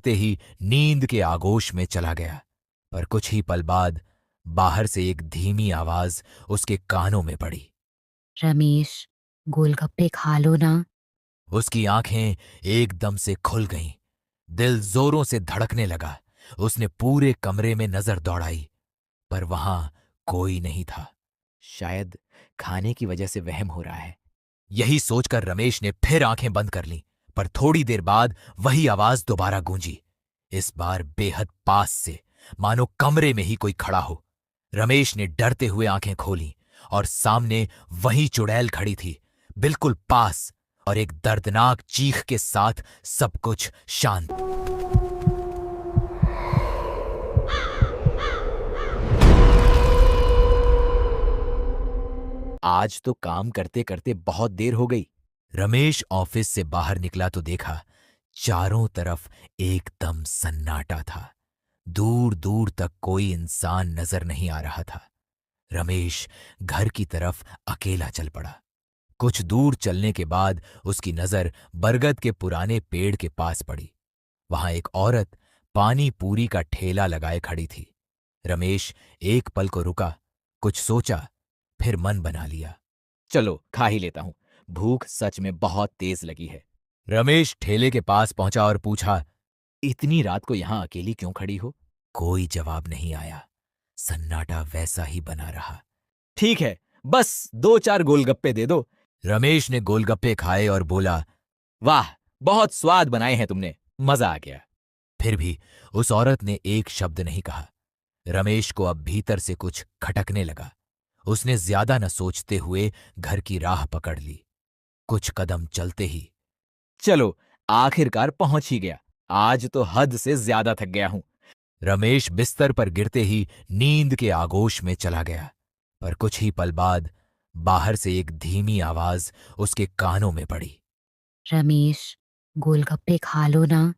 गिरते ही नींद के आगोश में चला गया। पर कुछ ही पल बाद बाहर से एक धीमी आवाज उसके कानों में पड़ी। रमेश, गोलगप्पे खा लो ना। उसकी आंखें एकदम से खुल गईं। दिल जोरों से धड़कने लगा। उसने पूरे कमरे में नजर दौड़ाई, पर वहां कोई नहीं था। शायद खाने की वजह से वहम हो रहा है। यही सोचकर रमेश ने फिर आंखें बंद कर लीं, पर थोड़ी देर बाद वही आवाज दोबारा गूंजी, इस बार बेहद पास से, मानो कमरे में ही कोई खड़ा हो। रमेश ने डरते हुए आंखें खोलीं और सामने वही चुड़ैल खड़ी थी, बिल्कुल पास, और एक दर्दनाक चीख के साथ सब कुछ शांत। आज तो काम करते करते बहुत देर हो गई। रमेश ऑफिस से बाहर निकला तो देखा चारों तरफ एकदम सन्नाटा था। दूर दूर तक कोई इंसान नजर नहीं आ रहा था। रमेश घर की तरफ अकेला चल पड़ा। कुछ दूर चलने के बाद उसकी नजर बरगद के पुराने पेड़ के पास पड़ी। वहां एक औरत पानी पूरी का ठेला लगाए खड़ी थी। रमेश एक पल को रुका, कुछ सोचा, फिर मन बना लिया, चलो खा ही लेता हूं, भूख सच में बहुत तेज लगी है। रमेश ठेले के पास पहुंचा और पूछा, इतनी रात को यहां अकेली क्यों खड़ी हो? कोई जवाब नहीं आया। सन्नाटा वैसा ही बना रहा। ठीक है, बस 2-4 गोलगप्पे दे दो। रमेश ने गोलगप्पे खाए और बोला, वाह, बहुत स्वाद बनाए हैं तुमने, मजा आ गया। फिर भी उस औरत ने एक शब्द नहीं कहा। रमेश को अब भीतर से कुछ खटकने लगा। उसने ज्यादा न सोचते हुए घर की राह पकड़ ली। कुछ कदम चलते ही, चलो आखिरकार पहुंच ही गया, आज तो हद से ज्यादा थक गया हूं। रमेश बिस्तर पर गिरते ही नींद के आगोश में चला गया। पर कुछ ही पल बाद बाहर से एक धीमी आवाज उसके कानों में पड़ी। रमेश, गोलगप्पे खा लो ना।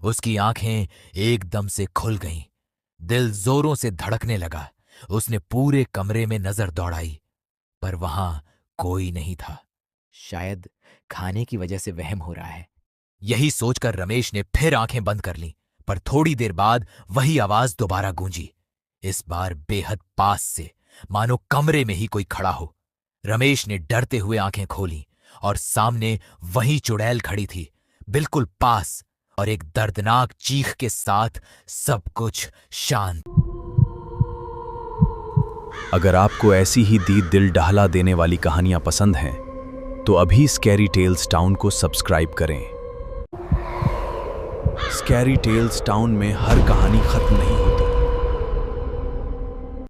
उसकी आंखें एकदम से खुल गईं। दिल जोरों से धड़कने लगा। उसने पूरे कमरे में नजर दौड़ाई, पर वहां कोई नहीं था। शायद खाने की वजह से वहम हो रहा है। यही सोचकर रमेश ने फिर आंखें बंद कर लीं, पर थोड़ी देर बाद वही आवाज दोबारा गूंजी, इस बार बेहद पास से, मानो कमरे में ही कोई खड़ा हो। रमेश ने डरते हुए आंखें खोलीं और सामने वही चुड़ैल खड़ी थी, बिल्कुल पास, और एक दर्दनाक चीख के साथ सब कुछ शांत। अगर आपको ऐसी ही दिल दहला देने वाली कहानियां पसंद हैं, तो अभी स्कैरी टेल्स टाउन को सब्सक्राइब करें। स्कैरी टेल्स टाउन में हर कहानी खत्म नहीं होती।